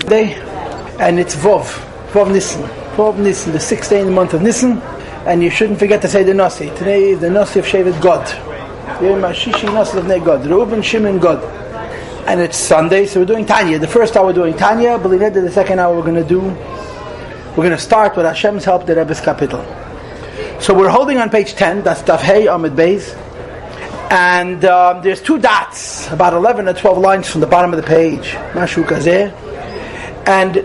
day, and it's Vov Nissen, the 6th day in the month of Nissen, and you shouldn't forget to say the Yossi. Today is the Yossi of Shevet God. Shishi Yossi of Nei God, Reuben Shimon God. And it's Sunday, so we're doing Tanya. The first hour we're doing Tanya, believe it, the second hour we're going to start with Hashem's help, the Rebbe's Kapitel. So we're holding on page 10, that's Daf Hey Amud Beis, and there's two dots, about 11 or 12 lines from the bottom of the page, Mashu Kazeh, and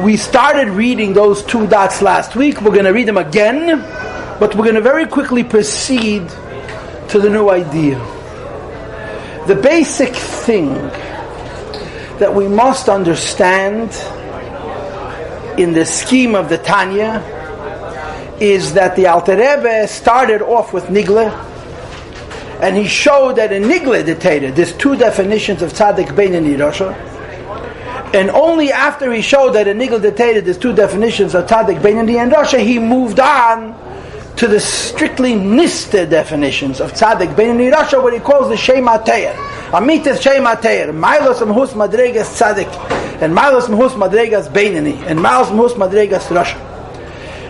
we started reading those two dots last week. We're going to read them again, but we're going to very quickly proceed to the new idea. The basic thing that we must understand in the scheme of the Tanya is that the Alter Rebbe started off with Nigla, and he showed that in Nigla dictated there's two definitions of Tzaddik Beinoni Rasha, and only after he showed that in Nigla dictated there's two definitions of Tzaddik Beinoni and Rasha, he moved on to the strictly Niste definitions of Tzaddik Beinoni Rasha, what he calls the Shema Teir. Amitis Shema Teir, Mailos Mehus Madregas Tzaddik, and Mailos Mehus Madregas Beinoni, and Mailos Mehus Madregas Rasha.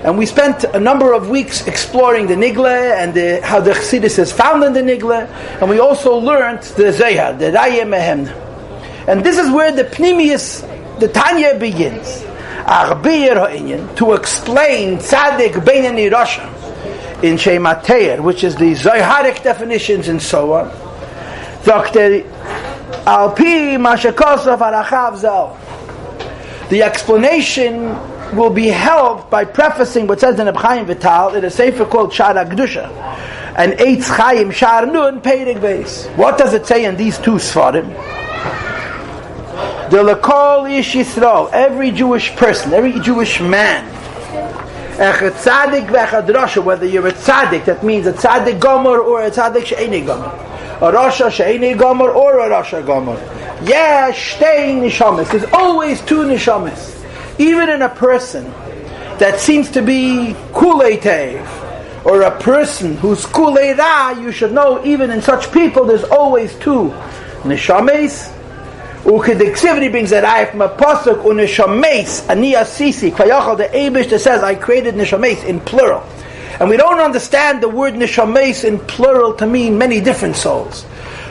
And we spent a number of weeks exploring the Nigla and how the Chassidus is found in the Nigla, and we also learned the Zohar, the Raya Mehem. And this is where the Pnimius, the Tanya begins. To explain Tzaddik Beinoni Rasha in Shema Teir, which is the Zoharic definitions and so on. The explanation will be helped by prefacing what says in Reb Chaim Vital in a sefer called Shara Gdusha and Eitz Chaim Shar Nun Peirik Beis. What does it say in these two Sfarim? The Lekol Ish Yisrael, every Jewish person, every Jewish man, Echad Tzadik v'Echad Rasha, whether you're a Tzadik, that means a Tzadik Gomer or a Tzadik She'eni Gomer, a Rasha She'eni Gomer or a Rasha Gomer. Yeah, Shtei Nishamis. There's always two Nishamis. Even in a person that seems to be Kulei Tev, or a person who's Kulei Ra, you should know even in such people there's always two Nishamis. Ukedexivity brings that I from a pasuk unishames ani asisi kvayachal the Eibush that says I created nishames in plural, and we don't understand the word nishames in plural to mean many different souls,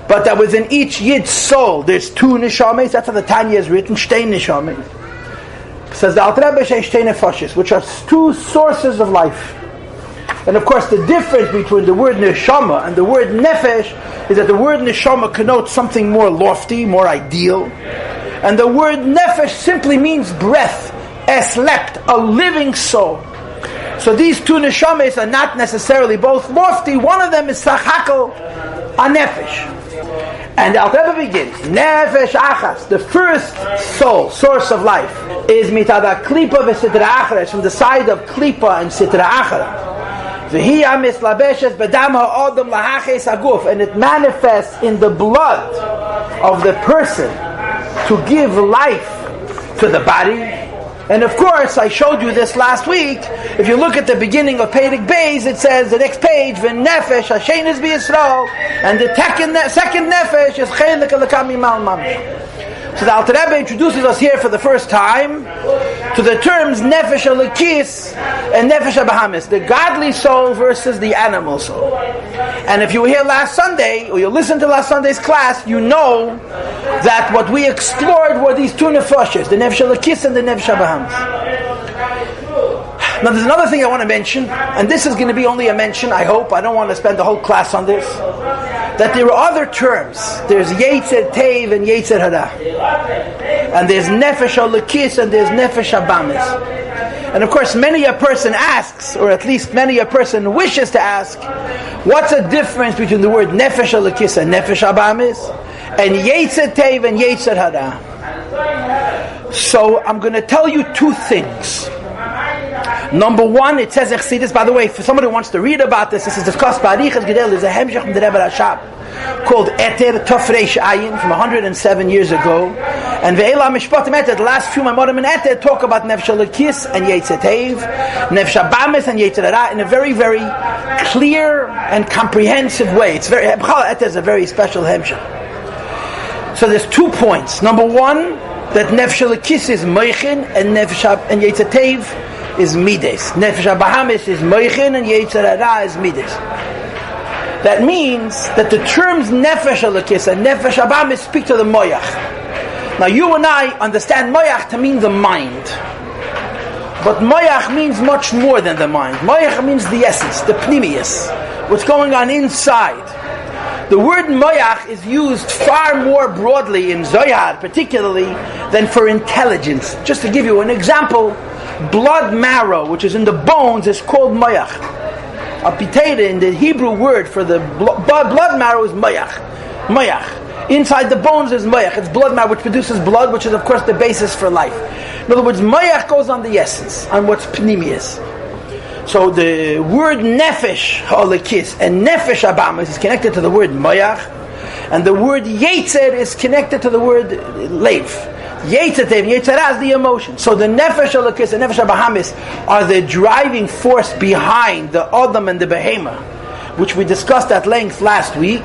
but that within each yid soul there's two nishames. That's how the Tanya is written, shtei nishames. Says the Alter Rebbe shtei nefashis, which are two sources of life. And of course, the difference between the word neshama and the word nefesh is that the word neshama connotes something more lofty, more ideal, and the word nefesh simply means breath, eslept, a living soul. So these two neshames are not necessarily both lofty. One of them is sachakal anefesh. And Alter Rebbe begins, nefesh achas, the first soul, source of life, is mitada klipa v'sitra achara, from the side of klipa and sitra achara. And it manifests in the blood of the person to give life to the body. And of course, I showed you this last week. If you look at the beginning of Peirik Beis, it says, the next page, V'nefesh Hashem is b'Yisrael, and the second nefesh is Chelik Elokam Imal Mamish. So the Alter Rebbe introduces us here for the first time to the terms Nefesh Elokis and Nefesh Abahamis, the godly soul versus the animal soul. And if you were here last Sunday, or you listened to last Sunday's class, you know that what we explored were these two nefashos, the Nefesh Elokis and the Nefesh Abahamis. Now there's another thing I want to mention, and this is going to be only a mention, I hope. I don't want to spend the whole class on this. That there are other terms. There's Yetzer Tev and Yetzer Hara. And there's Nefesh Elokis and there's Nefesh Abahamis. And of course many a person asks, or at least many a person wishes to ask, what's the difference between the word Nefesh Elokis and Nefesh Abahamis, and Yetzer Tev and Yetzer Hara? So I'm going to tell you two things. Number one, it says Chassidus. By the way, for somebody who wants to read about this is discussed by Arichas Gedel. There's a hemshech from the Rebbe Rashab called Eter Tofreish Ayin from 107 years ago. And Ve'ela Mishpatim Eter, the last few Maimorim in Eter talk about Nefesh Elokis and Yetzer Tev, Nefesh Abahamis and Yetzer Hara in a very, very clear and comprehensive way. It's very Eter is a very special hemshech. So there's 2 points. Number one, that Nefesh Elokis is Moichin and Yetzer Tov is Mides. Nefesh Bahamis is Moichin and Yetzer Hara is Mides. That means that the terms Nefesh Elokis and Nefesh Bahamis speak to the Moyach. Now you and I understand Moyach to mean the mind. But Moyach means much more than the mind. Moyach means the essence, the pnimius, what's going on inside. The word moyach is used far more broadly in Zohar, particularly, than for intelligence. Just to give you an example, blood marrow, which is in the bones, is called moyach. Apiteda, in the Hebrew word for the blood marrow, is moyach. Moyach. Inside the bones is moyach. It's blood marrow, which produces blood, which is, of course, the basis for life. In other words, moyach goes on the essence, on what's pnimius. So the word nefesh ha'olekis and nefesh abamis is connected to the word moyach, and the word yetzer is connected to the word leif. Yetzer tev, yetzer is the emotion. So the nefesh ha'olekis and nefesh abamis are the driving force behind the Adam and the Behema, which we discussed at length last week.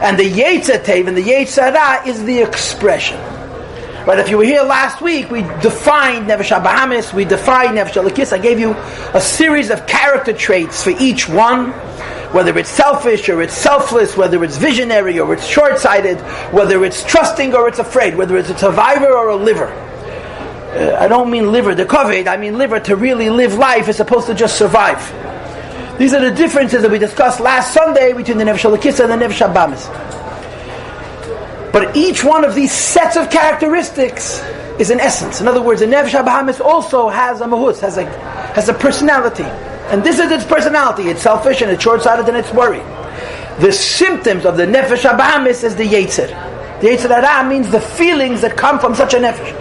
And the yetzer tev and the yetzer is the expression. But if you were here last week, we defined Nefesh HaBahamis, we defined Nefesh Elokis. I gave you a series of character traits for each one, whether it's selfish or it's selfless, whether it's visionary or it's short-sighted, whether it's trusting or it's afraid, whether it's a survivor or a liver. I don't mean liver to covet, I mean liver to really live life as opposed to just survive. These are the differences that we discussed last Sunday between the Nefesh Elokis and the Nefesh HaBahamis. But each one of these sets of characteristics is an essence. In other words, the Nefesh HaBahamis also has a mahus, has a personality. And this is its personality. It's selfish and it's short-sighted and it's worried. The symptoms of the Nefesh HaBahamis is the Yetzer. The Yetzer Hara means the feelings that come from such a Nefesh.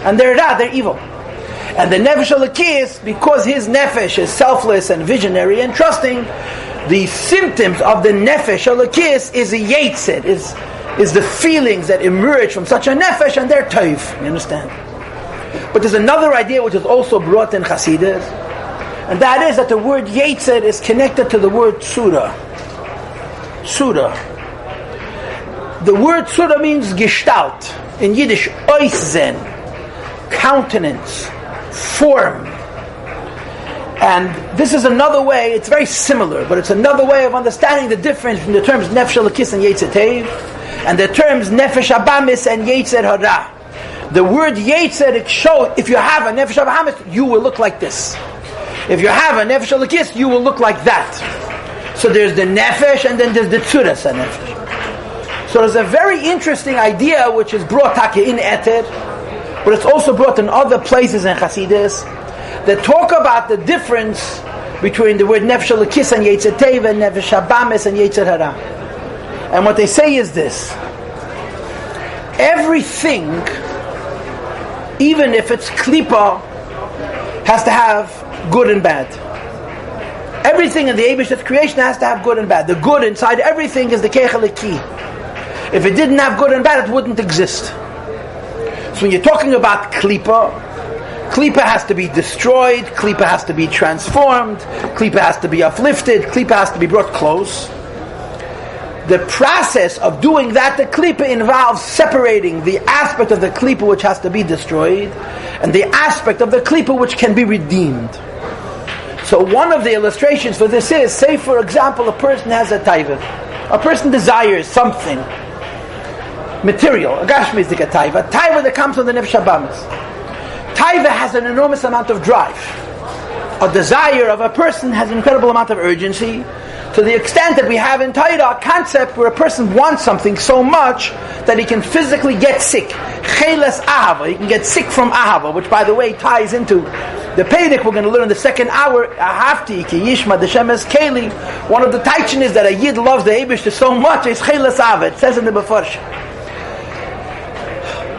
And they're evil. And the Nefesh Elokis, because his Nefesh is selfless and visionary and trusting, the symptoms of the Nefesh Elokis is a Yetzer, is the feelings that emerge from such a nefesh, and they're toiv. You understand? But there's another idea which is also brought in Hasidus, and that is that the word yetzer is connected to the word tzura. Tzura. The word tzura means gestalt. In Yiddish, oiszen, countenance, form. And this is another way, it's very similar, but it's another way of understanding the difference between the terms nefesh elokis and yetzer tev, and the terms nefesh habamis and yetzer hara. The word yetzer, it shows, if you have a nefesh habamis, you will look like this. If you have a nefesh elokis, you will look like that. So there's the nefesh, and then there's the tzuras nefesh. So there's a very interesting idea which is brought in Eter, but it's also brought in other places in Hasidus, that talk about the difference between the word nefesh elokis and yetzer tev and nefesh habamis and yetzer hara. And what they say is this: everything, even if it's klipa, has to have good and bad. Everything in the Eibishter's creation has to have good and bad. The good inside everything is the kecheliki. If it didn't have good and bad, it wouldn't exist. So when you're talking about klipa has to be destroyed, klipa has to be transformed, klipa has to be uplifted, klipa has to be brought close. The process of doing that, the klipa, involves separating the aspect of the klipa which has to be destroyed and the aspect of the klipa which can be redeemed. So one of the illustrations for this is, say for example, a person has a taiva. A person desires something material, a gashmizik taiva, a taiva that comes from the nefesh habamis. Taiva has an enormous amount of drive. A desire of a person has an incredible amount of urgency, to the extent that we have in Torah a concept where a person wants something so much that he can physically get sick. Cheles ahava, he can get sick from ahava, which by the way ties into the Pedic we're going to learn in the second hour. Ahavti ki yishma deshemes keli. One of the taichin is that a yid loves the Eibishter so much, it's cheles ahava. It says in the Mefarsh.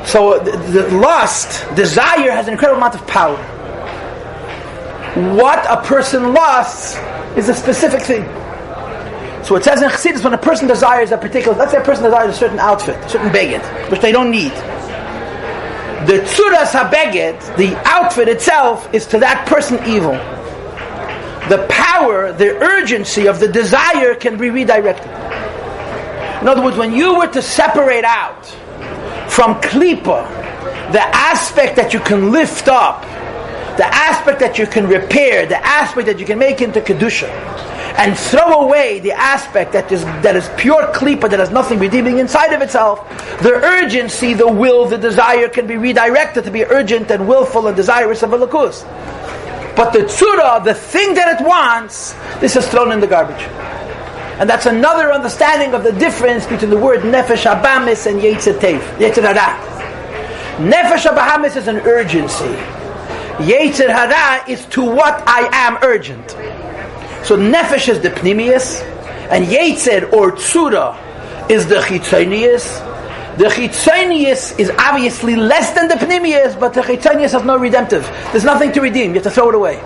So the lust, desire, has an incredible amount of power. What a person lusts is a specific thing. So it says in Chassidus, when a person desires a particular, let's say a person desires a certain outfit, a certain beged, which they don't need. The tzuras ha-beged, the outfit itself, is to that person evil. The power, the urgency of the desire can be redirected. In other words, when you were to separate out from klipa the aspect that you can lift up, the aspect that you can repair, the aspect that you can make into Kedusha, and throw away the aspect that is pure klipa, that has nothing redeeming inside of itself, the urgency, the will, the desire can be redirected to be urgent and willful and desirous of a lakus. But the tzura, the thing that it wants, this is thrown in the garbage. And that's another understanding of the difference between the word nefesh habamis and yetzer tev, yetzer hara. Nefesh habamis is an urgency. Yetzer hara is to what I am urgent. So nefesh is the pnimius, and yetzer or tzura is the chitzonius. The chitzonius is obviously less than the pnimius, but the chitzonius has no redemptive. There's nothing to redeem. You have to throw it away.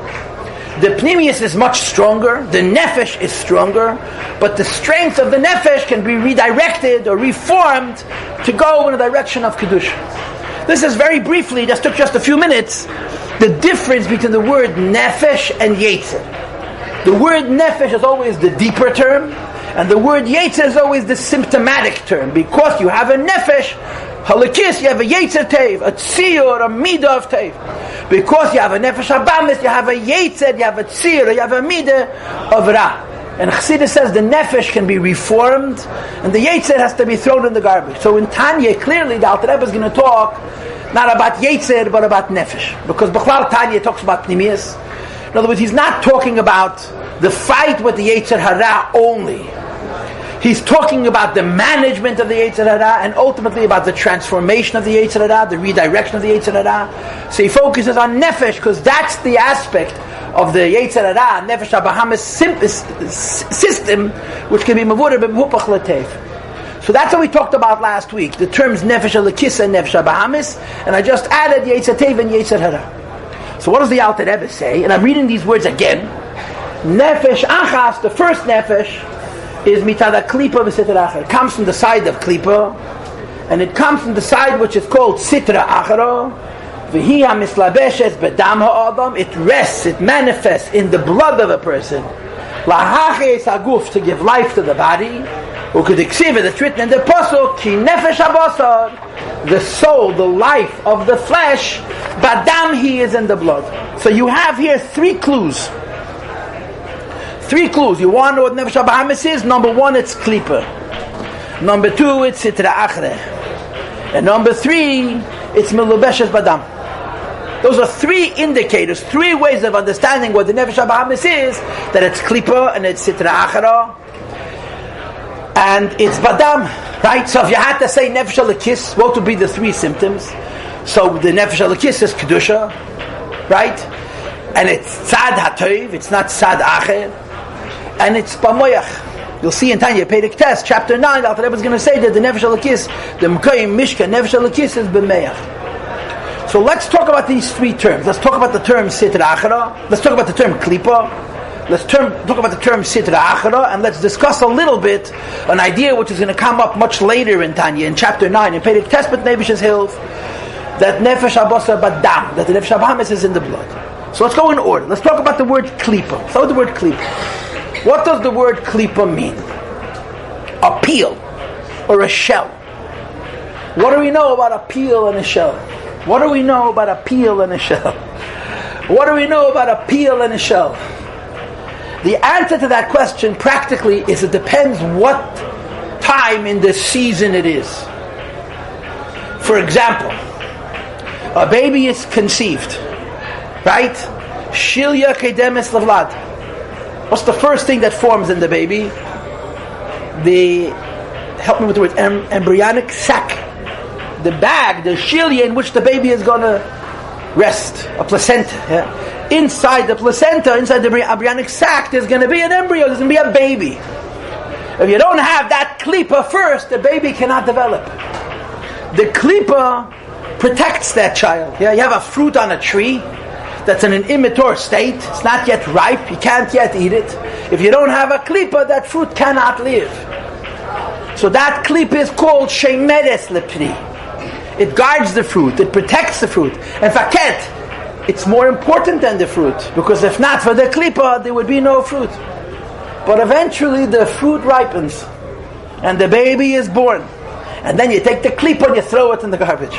The pnimius is much stronger. The nefesh is stronger, but the strength of the nefesh can be redirected or reformed to go in the direction of kedusha. This is very briefly, this took just a few minutes, the difference between the word nefesh and yetzer. The word nefesh is always the deeper term, and the word yetzer is always the symptomatic term. Because you have a nefesh, halakis, you have a yetzer tev, a tziyur, a midah of tev. Because you have a nefesh habamis, you have a yetzer, you have a tziyur, you have a midah of ra. And Chassidus says the nefesh can be reformed, and the yetzer has to be thrown in the garbage. So in Tanya, clearly the Alter Rebbe is going to talk not about yetzer, but about nefesh. Because B'chlal Tanya talks about pnimius. In other words, he's not talking about the fight with the yetzer hara only. He's talking about the management of the yetzer hara, and ultimately about the transformation of the yetzer hara, the redirection of the yetzer hara. So he focuses on nefesh, because that's the aspect of the yetzer hara, nefesh habahamis system, which can be mavura b'mhupach l'tev. So that's what we talked about last week, the terms nefesh alakisa and nefesh habahamis, and I just added yetzer tev and yetzer hara. So what does the Alter Rebbe say? And I'm reading these words again. Nefesh achas, the first nefesh, is mitada klipa v'sitra achar. It comes from the side of klipa, and it comes from the side which is called sitra achara. V'hi hamislabeshes bedam ha'adam. It rests, it manifests in the blood of a person. Lahaches haguf, to give life to the body. U'kediksiv, it's written in the pasuk, ki nefesh habasar, the soul, the life of the flesh, badam, he is in the blood. So you have here three clues. Three clues. You want to know what nefesh habahamis is? Number one, it's klipa. Number two, it's sitra achre. And number three, it's milubeshes badam. Those are three indicators, three ways of understanding what the nefesh habahamis is, that it's klipa, and it's sitra achra, and it's badam, right? So if you had to say nefesh alakis, what would be the three symptoms? So the nefesh alakis is kedusha, right? And it's tzad hatoiv, it's not tzad acher, and it's bamoyach. You'll see in Tanya, Perek Tes, chapter 9, the Alter Rebbe is going to say that the nefesh alakis, the mkayim mishka, nefesh alakis is b'meach. So let's talk about these three terms. Let's talk about the term sitra achara. Let's talk about the term klipa. Let's talk about the term sitra achara, and let's discuss a little bit an idea which is going to come up much later in Tanya, in chapter 9, in Perek Tes, but Nebish's Hills, that nefesh habasar badam, that the nefesh habahamis is in the blood. So let's go in order. Let's talk about the word klipa. Start with the word klipa. What does the word klipa mean? A peel or a shell. What do we know about a peel and a shell? What do we know about a peel and a shell? What do we know about a peel and a shell? The answer to that question practically is it depends what time in the season it is. For example, a baby is conceived, right? Shilya kedemes lavlad. What's the first thing that forms in the baby? Help me with the word, embryonic sac. The bag, the shilya in which the baby is going to rest, a placenta. Yeah? Inside the placenta, inside the embryonic sac, there's going to be an embryo, there's going to be a baby. If you don't have that klipa first, the baby cannot develop. The klipa protects that child. Yeah? You have a fruit on a tree that's in an immature state, it's not yet ripe, you can't yet eat it. If you don't have a klipa, that fruit cannot live. So that klipa is called shemeres lepri. It guards the fruit, it protects the fruit. In fact, it's more important than the fruit, because if not for the klipa, there would be no fruit. But eventually the fruit ripens, and the baby is born. And then you take the klipa and you throw it in the garbage.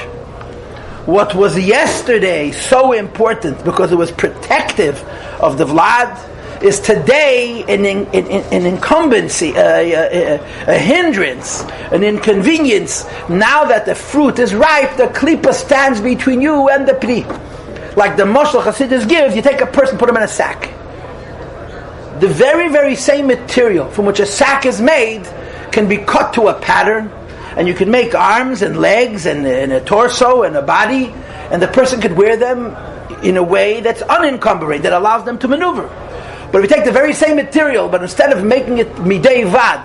what was yesterday so important because it was protective of the Vlad is today an incumbency, a hindrance, an inconvenience. Now that the fruit is ripe, the klipa stands between you and the pri. Like the Moshel Chassidus gives, you take a person, put him in a sack. The very, very same material from which a sack is made can be cut to a pattern, and you can make arms and legs and a torso and a body, and the person could wear them in a way that's unencumbered, that allows them to maneuver. But if you take the very same material, but instead of making it midei vad,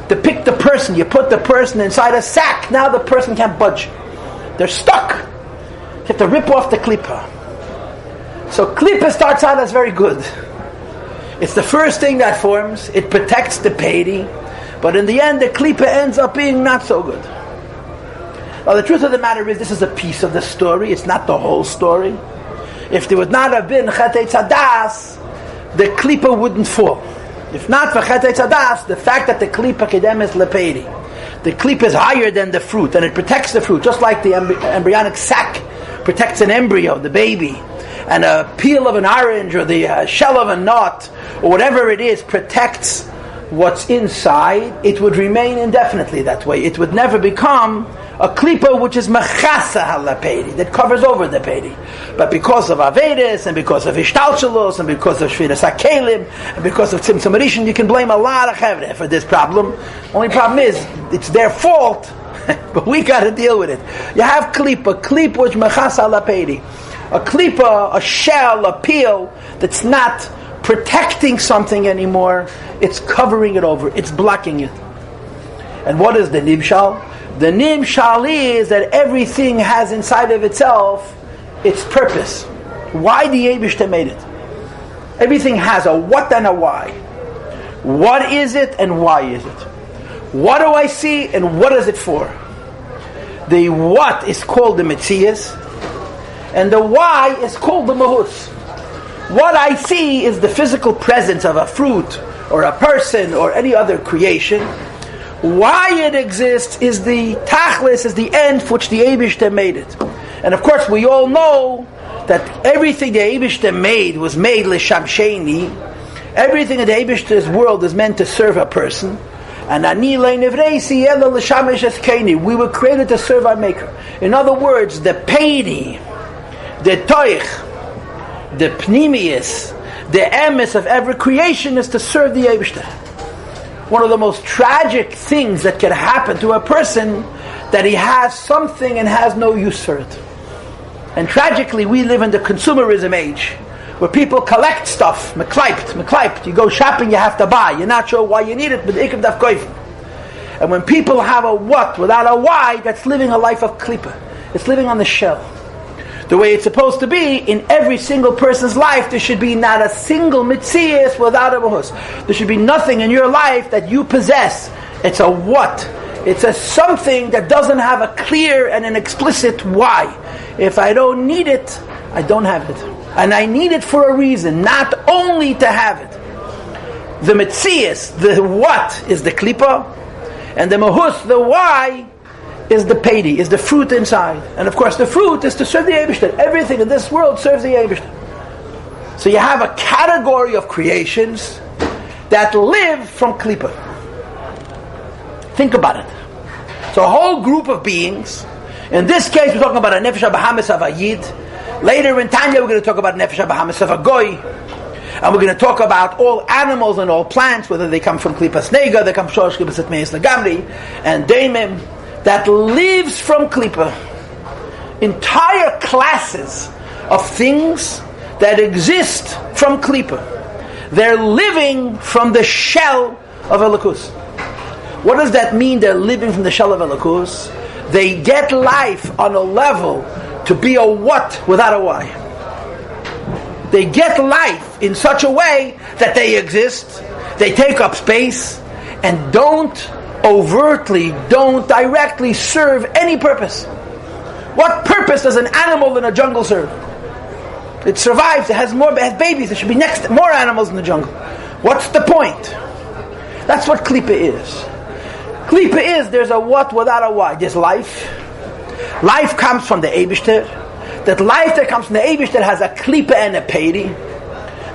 depict the person, you put the person inside a sack, now the person can't budge. They're stuck. You have to rip off the klipa. So klipa starts out as very good. It's the first thing that forms. It protects the peidi, but in the end, the klipa ends up being not so good. Now, the truth of the matter is, this is a piece of the story. It's not the whole story. If there would not have been chetei tzadas, the klipa wouldn't fall. If not for chetei tzadas, the fact that the klipa kedemes lepeidi, the klipa is higher than the fruit, and it protects the fruit, just like the embryonic sac protects an embryo, the baby, and a peel of an orange or the shell of a nut or whatever it is protects what's inside. It would remain indefinitely that way. It would never become a klipa which is mechasa halapedi, that covers over the pedi. But because of Avedis, and because of Ishtalshalos, and because of Shviras HaKelim, and because of Tzimtzum Rishon, you can blame a lot of Chevre for this problem. Only problem is, it's their fault, but we got to deal with it. You have klipa which mechasa halapedi. A klipa, a shell, a peel, that's not protecting something anymore, it's covering it over, it's blocking it. And what is the nimshal? The nimshal is that everything has inside of itself its purpose. Why the Eibishter made it? Everything has a what and a why. What is it and why is it? What do I see and what is it for? The what is called the Metzias, and the why is called the Mahus. What I see is the physical presence of a fruit or a person or any other creation. Why it exists is the tachlis, is the end for which the Eibishter made it. And of course we all know that everything the Eibishter made was made l'shamsheni. Everything in the Eibishter's world is meant to serve a person. And ani le'nevreisi ela l'shamesh eskeni. We were created to serve our Maker. In other words, the peidi, the toich, the pnimius, the emes of every creation is to serve the Eibishter. One of the most tragic things that can happen to a person, that he has something and has no use for it. And tragically, we live in the consumerism age, where people collect stuff, mekleipt. You go shopping, you have to buy. You're not sure why you need it, but ikam daf koifen. And when people have a what without a why, that's living a life of klipa. It's living on the shell. The way it's supposed to be, in every single person's life, there should be not a single mitzias without a mahus. There should be nothing in your life that you possess. It's a what. It's a something that doesn't have a clear and an explicit why. If I don't need it, I don't have it. And I need it for a reason, not only to have it. The mitzias, the what, is the klipa, and the mahus, the why, is the peidi, is the fruit inside. And of course the fruit is to serve the Eibishter. Everything in this world serves the Eibishter. So you have a category of creations that live from klipa. Think about it. So a whole group of beings. In this case we're talking about a nefesh habahamis of a yid. Later in Tanya we're going to talk about nefesh habahamis of a goy. And we're going to talk about all animals and all plants, whether they come from klipas nega, they come from shorosh klipas etmeis lagamri, and daimim, that lives from klipa. Entire classes of things that exist from klipa. They're living from the shell of Elokus. What does that mean, they're living from the shell of Elokus? They get life on a level to be a what without a why. They get life in such a way that they exist, they take up space, and don't directly serve any purpose. What purpose does an animal in a jungle serve? It survives, it has babies, there should be more animals in the jungle. What's the point? That's what klipa is. Klipa is, there's a what without a why. There's life, Life comes from the Eibishter. That life that comes from the Eibishter has a klipa and a peidi.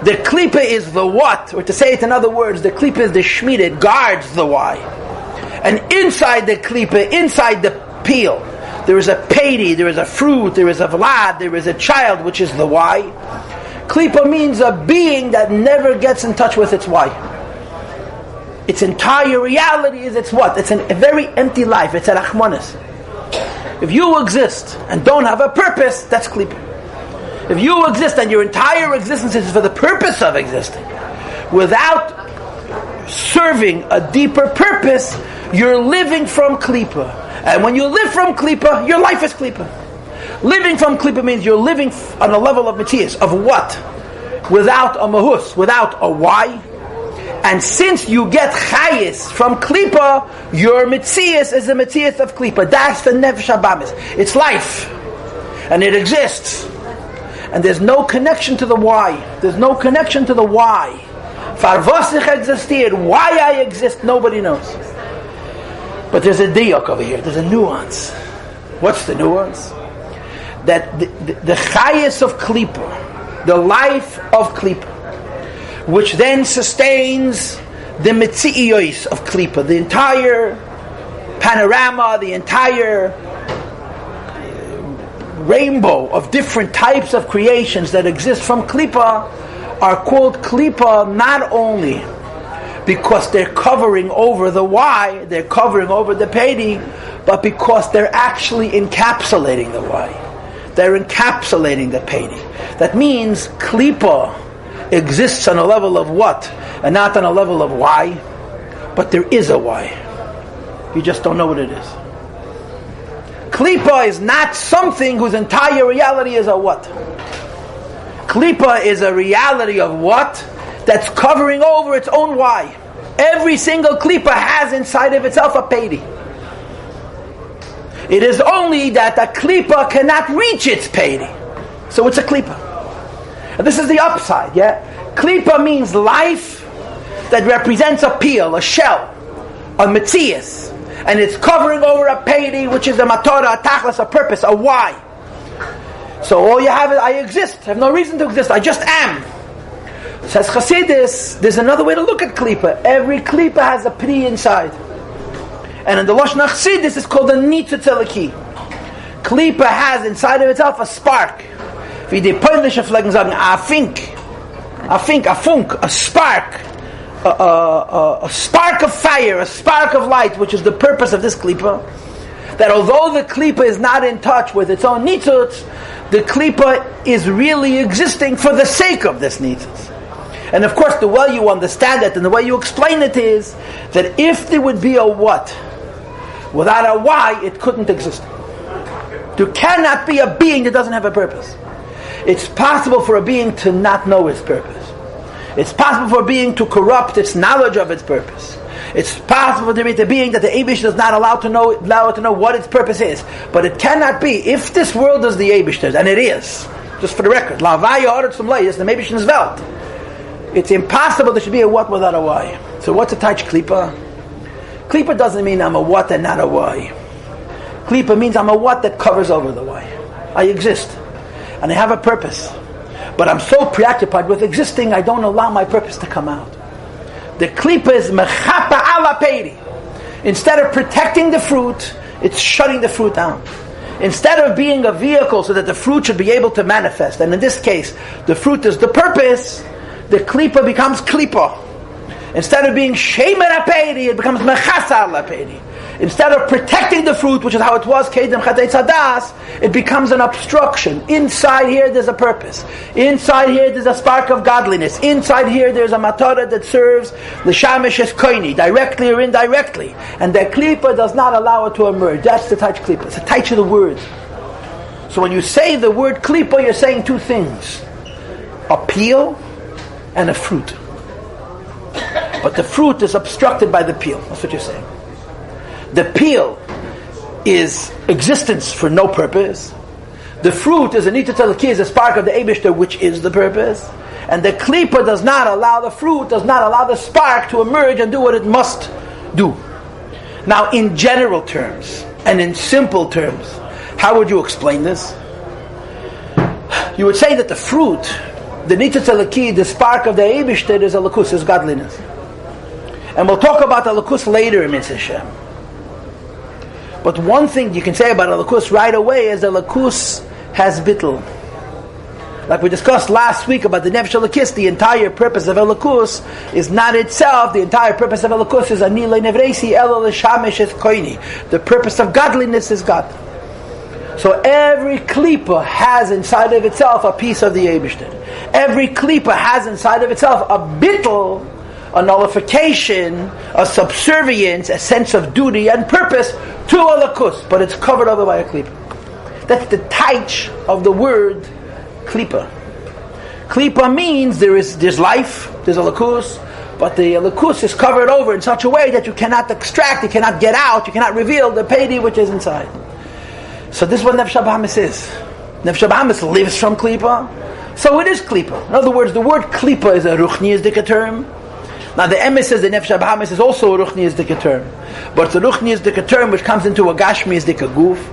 The klipa is the what, or to say it in other words, the klipa is the shmita, it guards the why. And inside the klipa, inside the peel, there is a peidi, there is a fruit, there is a vlad, there is a child, which is the why. Klipa means a being that never gets in touch with its why. Its entire reality is its what? It's a very empty life. It's a rachmanis. If you exist and don't have a purpose, that's klipa. If you exist and your entire existence is for the purpose of existing, without serving a deeper purpose, you're living from klipa. And when you live from klipa, your life is klipa. Living from klipa means you're living on a level of metzias, of what? Without a mahus, without a why. And since you get chayis from klipa, your metzias is the metzias of klipa. That's the nefesh habamis. It's life. And it exists. And there's no connection to the why. There's no connection to the why. Farvosich existed. Why I exist, nobody knows. But there's a diuk over here. There's a nuance. What's the nuance? That the chayis of klipa, the life of klipa, which then sustains the metziiyos of klipa, the entire panorama, the entire rainbow of different types of creations that exist from klipa, are called klipa not only because they're covering over the why, they're covering over the peidi, but because they're actually encapsulating the why. They're encapsulating the peidi. That means klipa exists on a level of what, and not on a level of why, but there is a why. You just don't know what it is. Klipa is not something whose entire reality is a what. Klipa is a reality of what that's covering over its own why. Every single klipa has inside of itself a peidi. It is only that a klipa cannot reach its peidi. So it's a klipa. And this is the upside, yeah? Klipa means life that represents a peel, a shell, a metzias. And it's covering over a peidi, which is a matora, a tachlis, a purpose, a why. So all you have is, I exist. I have no reason to exist. I just am. Says Chassidus, there's another way to look at klipa. Every klipa has a pri inside. And in the Lashon Chassidus, it's called a nitzutz eliki. Klipa has inside of itself a spark. Wie die polnische Flecken sagen, a funk, a spark. A spark of fire, a spark of light, which is the purpose of this klipa. That although the klipa is not in touch with its own nitzutz, the klipa is really existing for the sake of this nitzutz. And of course, the way you understand it and the way you explain it is that if there would be a what without a why, it couldn't exist. There cannot be a being that doesn't have a purpose. It's possible for a being to not know its purpose. It's possible for a being to corrupt its knowledge of its purpose. It's possible to be the being that the Eibush does not allow it to know what its purpose is. But it cannot be. If this world is the Eibush's, and it is, just for the record, Lavaya Oretz Tumlei is the Eibush's Welt. It's impossible there should be a what without a why. So what's a touch klipa? Klipa doesn't mean I'm a what and not a why. Klipa means I'm a what that covers over the why. I exist. And I have a purpose. But I'm so preoccupied with existing, I don't allow my purpose to come out. The klipa is mechapa ala peidi. Instead of protecting the fruit, it's shutting the fruit down. Instead of being a vehicle so that the fruit should be able to manifest, and in this case, the fruit is the purpose, the klipa becomes klipa. Instead of being shemer apeidi, it becomes mechasa ala peidi. Instead of protecting the fruit, which is how it was, kedem chatei tzadas, it becomes an obstruction. Inside here, there's a purpose. Inside here, there's a spark of godliness. Inside here, there's a matorah that serves the shamish es koini, directly or indirectly. And the klipa does not allow it to emerge. That's the touch klipa. It's a touch of the word. So when you say the word klipa, you're saying two things. A peel and a fruit. But the fruit is obstructed by the peel. That's what you're saying. The peel is existence for no purpose. The fruit is a nitzutz is a spark of the Eibishter, which is the purpose. And the klipa does not allow the fruit, does not allow the spark to emerge and do what it must do. Now, in general terms, and in simple terms, How would you explain this? You would say that the fruit, the nitzitz eliki, the spark of the Eibishter, is elikus, is godliness. And we'll talk about elikus later in Mitzvah Shem. But one thing you can say about elikus right away is elikus has bittul. Like we discussed last week about the nefesh elikis, the entire purpose of elikus is not itself. The entire purpose of elikus is ani lenevresi elo l'shamesh es koini. The purpose of godliness is God. So every klipa has inside of itself a piece of the Eibishter. Every klipa has inside of itself a bittul, a nullification, a subservience, a sense of duty and purpose to elikus, but it's covered over by a klipa. That's the taich of the word klipa. Klipa means there's life, there's a lakus, but the lakus is covered over in such a way that you cannot extract, you cannot get out, you cannot reveal the peidi which is inside. So this is what Nefesh HaBahamis is. Nefesh HaBahamis lives from klipa, so it is klipa. In other words, the word klipa is a ruchniyizdika term. Now the emes says the Nefesh HaBahamis is also a ruchniyizdika term, but it's a ruchniyizdika term which comes into a gashmiyizdika guf.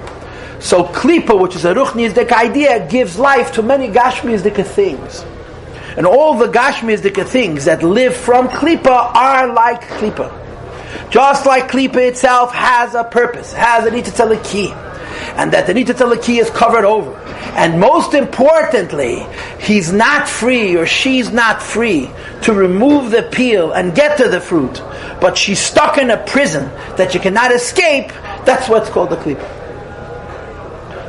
So klipa, which is a ruchniyizdika idea, gives life to many gashmiyizdika things. And all the gashmiyizdika things that live from klipa are like klipa. Just like klipa itself has a purpose, has a nitzitz eliki, and that the nitzitz eliki is covered over. And most importantly, he's not free or she's not free to remove the peel and get to the fruit, but she's stuck in a prison that you cannot escape. That's what's called the klipa.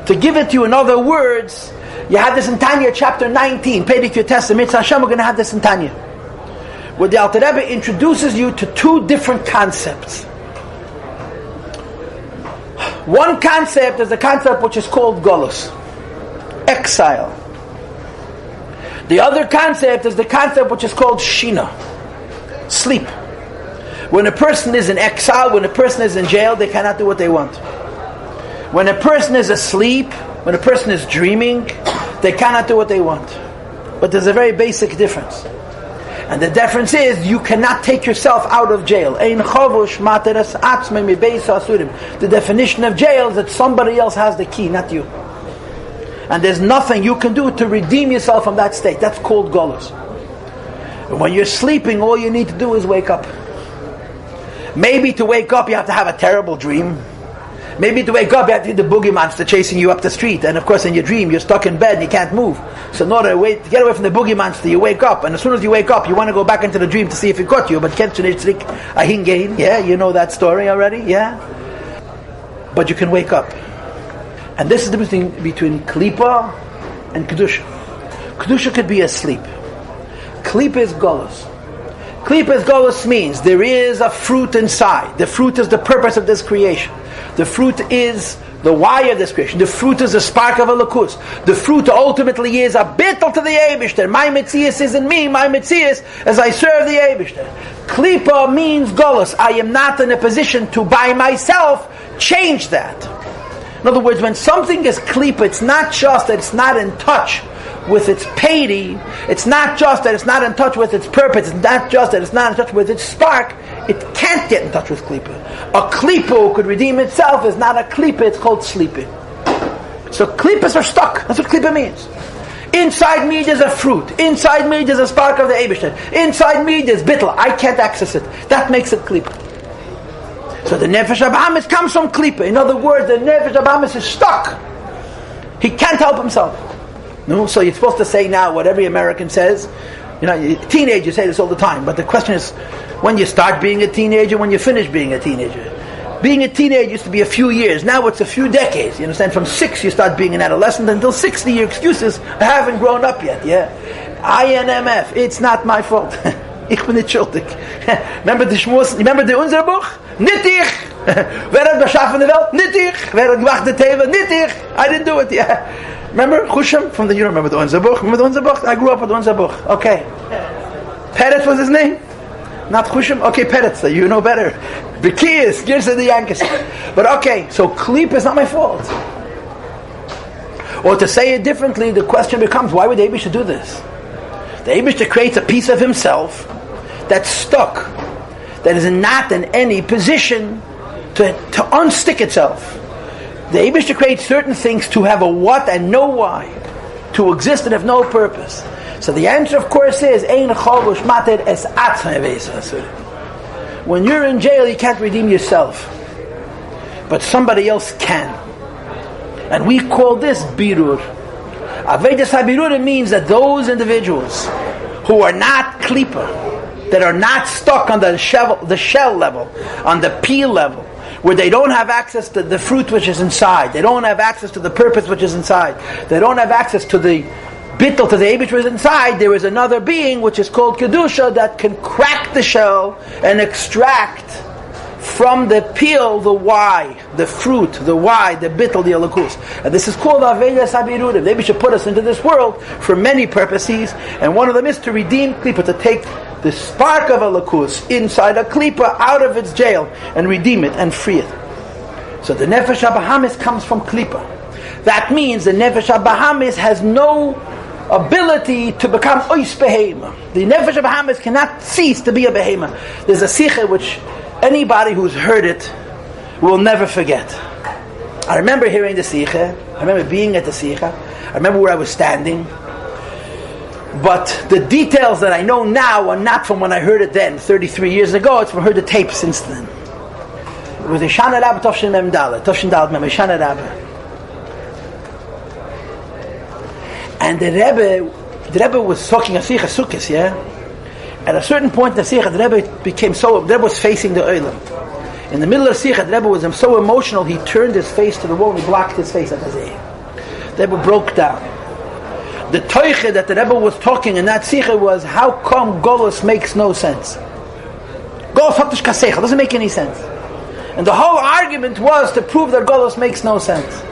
To give it to you in other words, you have this in Tanya chapter 19, Pedig Yotes Mitzvah Hashem, we're going to have this in Tanya, where the Alter Rebbe introduces you to two different concepts. One concept is the concept which is called Golus, exile. The other concept is the concept which is called Shina, sleep. When a person is in exile, when a person is in jail, they cannot do what they want. When a person is asleep, when a person is dreaming, they cannot do what they want. But there's a very basic difference. And the difference is, you cannot take yourself out of jail. The definition of jail is that somebody else has the key, not you. And there's nothing you can do to redeem yourself from that state. That's called golus. And when you're sleeping, all you need to do is wake up. Maybe to wake up you have to have a terrible dream. Maybe to wake up you have to see the boogie monster chasing you up the street, and of course in your dream you're stuck in bed and you can't move. So in order to get away from the boogie monster, you wake up, and as soon as you wake up you want to go back into the dream to see if it caught you, but yeah, you know that story already, yeah? But you can wake up. And this is the difference between klipa and kedusha. Kedusha could be asleep. Klipa is golus. Klipa is golus means there is a fruit inside. The fruit is the purpose of this creation. The fruit is the why of this creation. The fruit is the spark of a lakus. The fruit ultimately is a bittul to the Eibishter. My metzias is in me. My metzias as I serve the Eibishter. Klipa means golus. I am not in a position to by myself change that. In other words, when something is klipa, it's not just that it's not in touch with its peidi. It's not just that it's not in touch with its purpose. It's not just that it's not in touch with its spark. It can't get in touch with klipa. A klipa who could redeem itself is not a klipa, it's called sleeping. So klipas are stuck. That's what klipa means. Inside me there's a fruit. Inside me there's a spark of the Eibishter. Inside me there's bittul. I can't access it. That makes it klipa. So the Nefesh HaBahamis comes from klipa. In other words, the Nefesh HaBahamis is stuck. He can't help himself. No, so you're supposed to say now what every American says. You know, teenagers say this all the time, but the question is when you start being a teenager, when you finish being a teenager. Being a teenager used to be a few years. Now it's a few decades. You understand? From 6 you start being an adolescent until 60 your excuses haven't grown up yet. Yeah, INMF. It's not my fault. Ich bin nicht schuldig. Remember the Schmus? Remember the unser Buch? Nicht ich. Wer hat beschaffen der Welt? Nicht ich. Wer hat gemacht der Teva? Nicht ich. I didn't do it. Yeah. Remember Chusham from the? You remember the unser Buch? Remember the unser Buch? I grew up with the unser Buch. Okay. Peretz was his name. Not Chusham? Okay, Peretz, you know better. Bekiyas, gives the Yankees. But okay, so Klip is not my fault. Or to say it differently, the question becomes, why would the Eibush do this? The Eibush creates a piece of himself that's stuck, that is not in any position to unstick itself. The Eibishter creates certain things to have a what and no why, to exist and have no purpose. So the answer, of course, is Ein Chavush Mater Es Atzmei Ve'Yisasur. When you're in jail, you can't redeem yourself, but somebody else can, and we call this birur. Avedas HaBirur means that those individuals who are not klipa, that are not stuck on the shell level, on the peel level, where they don't have access to the fruit which is inside, they don't have access to the purpose which is inside, they don't have access to the bittul, to the Eibush which is inside, there is another being which is called Kedusha that can crack the shell and extract from the peel the why, the fruit, the why, the bittul, the alakus. And this is called Avedas HaBirurim. They should put us into this world for many purposes, and one of them is to redeem klipa, to take the spark of alakus inside a klipa out of its jail and redeem it and free it. So the nefesh habahamis comes from klipa. That means the nefesh habahamis has no ability to become ois behema. The nefesh habahamis cannot cease to be a behema. There's a sikha which anybody who's heard it will never forget. I remember hearing the sikha. I remember being at the sikha. I remember where I was standing. But the details that I know now are not from when I heard it then, 33 years ago. It's from heard the tape since then. It was a Shana Rabbi Toshin Mem Dalet, Toshin Dalet Mem, Shana Rabbi. And the Rebbe was talking a Sikha Sukkis, yeah? At a certain point in the Sikha, the Rebbe became so, the Rebbe was facing the Olam. In the middle of the Sikha, the Rebbe was so emotional, he turned his face to the wall and he blocked his face at the Zeh. The Rebbe broke down. The Toiche that the Rebbe was talking in that Sikha was, how come Golus makes no sense? Golus Hatish Kasecha, doesn't make any sense. And the whole argument was to prove that Golus makes no sense.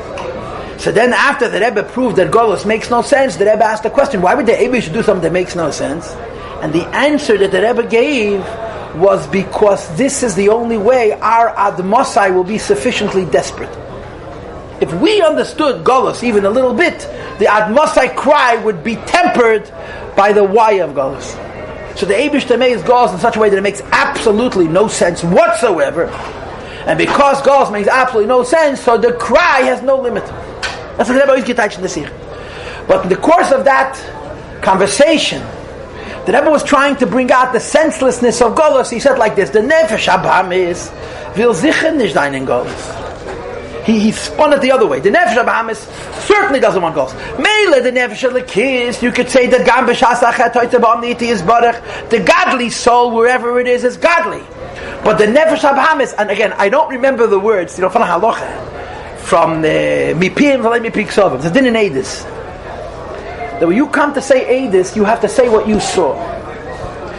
So then after the Rebbe proved that Golus makes no sense, the Rebbe asked the question, why would the Rebbe should do something that makes no sense? And the answer that the Rebbe gave was because this is the only way our Admosai will be sufficiently desperate. If we understood Golus even a little bit, the Admosai cry would be tempered by the why of Golus. So the Eibush Tameis Golus in such a way that it makes absolutely no sense whatsoever. And because Golus makes absolutely no sense, so the cry has no limit. That's what the Rebbe always gets in the Sikh. But in the course of that conversation, the Rebbe was trying to bring out the senselessness of Golus. He said like this, the Nefesh Habahamis will sicher nicht deinen Golus. He spun it the other way. The Nefesh Habahamis certainly doesn't want Golus. Mele the Nefesh Lekis, you could say that Gam B'Shasachet Hoyte Ba'amniti is Barach. The godly soul, wherever it is godly. But the Nefesh Habahamis, and again, I don't remember the words, from Halacha, from Mipim V'Lei Mipik Sovim. It's din in Eidus. That when you come to say Eidus, you have to say what you saw.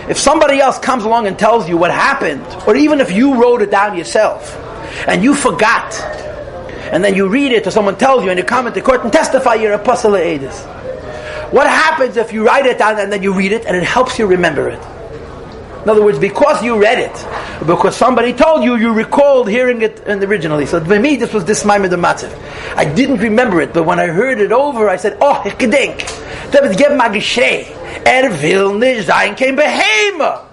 If somebody else comes along and tells you what happened, or even if you wrote it down yourself, and you forgot, and then you read it, or someone tells you, and you come into court and testify, you're a Pasal Eidus. What happens if you write it down and then you read it, and it helps you remember it? In other words, because you read it, because somebody told you, you recalled hearing it originally. So for me, this was this Maimon the Matzav. I didn't remember it, but when I heard it over, I said, oh, ich gedenk. Dat het geef maar geschrei. Wil nicht sein kein Behema.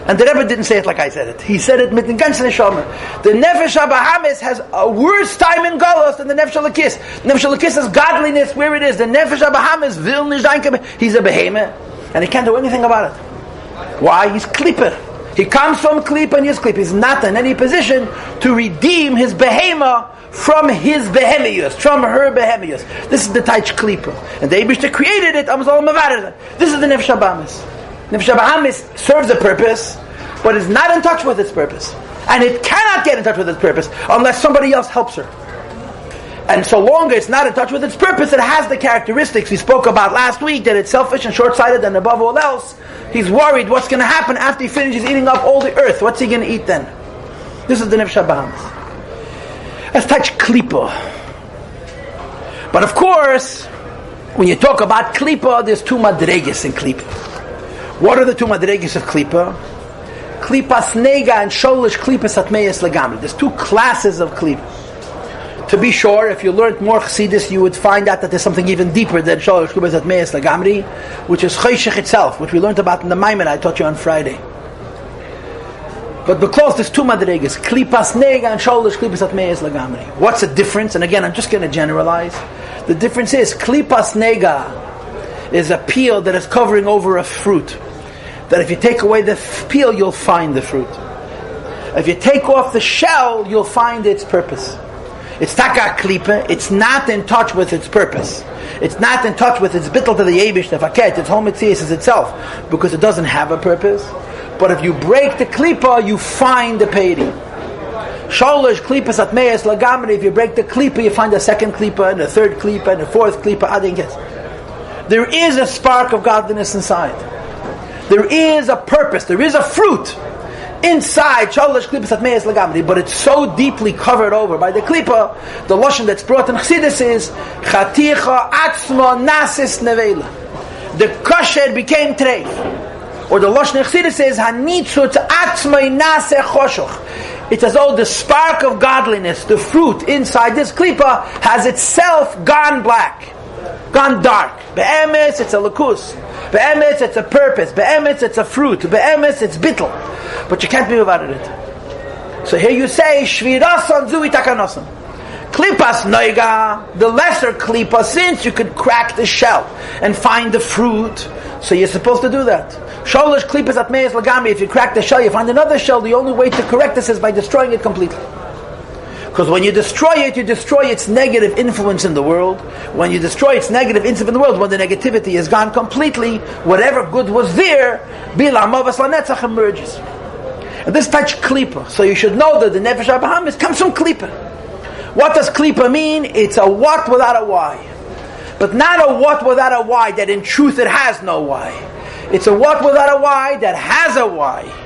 And the Rebbe didn't say it like I said it. He said it mit den ganzen Neshama. The Nefesh HaBahamis has a worse time in Golos than the Nefesh HaLakis. Nefesh HaLakis is godliness where it is. The Nefesh HaBahamis will nicht sein kein Behema. He's a Behema, and he can't do anything about it. Why? He's Klipper. He comes from Klipper and he's Klipper. He's not in any position to redeem his Behema from his Behemius, from her Behemius. This is the Taich Klipper. And the Eibishter created it. This is the Nefesh HaBahamis. Nefesh HaBahamis serves a purpose, but is not in touch with its purpose. And it cannot get in touch with its purpose unless somebody else helps her. And so long as it's not in touch with its purpose, it has the characteristics we spoke about last week, that it's selfish and short-sighted, and above all else, he's worried what's going to happen after he finishes eating up all the earth. What's he going to eat then? This is the Nefesh HaBahamis. Let's touch Klippa. But of course, when you talk about Klippa, there's two madreges in Klippa. What are the two madreges of Klippa? Klippas Nega and Sholish Klippas Atmeyas Legamri. There's two classes of Klippa. To be sure, if you learned more Chassidus, you would find out that there's something even deeper than Sholish Klippas Atmeyas Legamri, which is Choshech itself, which we learned about in the Maimon I taught you on Friday. But because there's two madregas, klipas nega and sholish klipas atmeis lagamri. What's the difference? And again, I'm just going to generalize. The difference is klipas nega is a peel that is covering over a fruit. That if you take away the peel, you'll find the fruit. If you take off the shell, you'll find its purpose. It's taka klipa. It's not in touch with its purpose. It's not in touch with its bittul to the yebish, the faket, its home is itself, because it doesn't have a purpose. But if you break the klipa, you find the peiri. Sholosh klipas atmeis lagamri. If you break the klipa, you find a second klipa, and a third klipa, and a fourth klipa. There is a spark of godliness inside. There is a purpose. There is a fruit inside sholosh klipas atmeis lagamri. But it's so deeply covered over by the klipa. The lashon that's brought in Chassidus is chaticha atzma nasis nevela. The kasher became treif. Or the lashon Chassidus is hanitzut atzma nase choshoch. It's as though the spark of godliness, the fruit inside this klipa, has itself gone black, gone dark. Be'emes, it's a lakus. Be'emes, it's a purpose. Be'emes, it's a fruit. Be'emes, it's bittul. But you can't be without it. So here you say, shvirasan zui takanosan. Klipas noiga, the lesser klipa, since you could crack the shell and find the fruit, so you're supposed to do that. Sholosh klipas atmeis lagami, if you crack the shell, you find another shell, the only way to correct this is by destroying it completely. Because when you destroy it, you destroy its negative influence in the world. When you destroy its negative influence in the world, when the negativity is gone completely, whatever good was there, bilamavas lanetzach emerges. And this touch klipa. So you should know that the nefesh habahamis comes from klipa. What does klipa mean? It's a what without a why. But not a what without a why that in truth it has no why. It's a what without a why that has a why.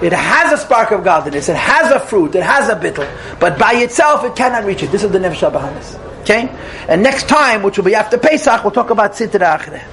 It has a spark of godliness. It has a fruit. It has a bittul. But by itself, it cannot reach it. This is the nefesh habahamis. Okay? And next time, which will be after Pesach, we'll talk about Sitra Achre.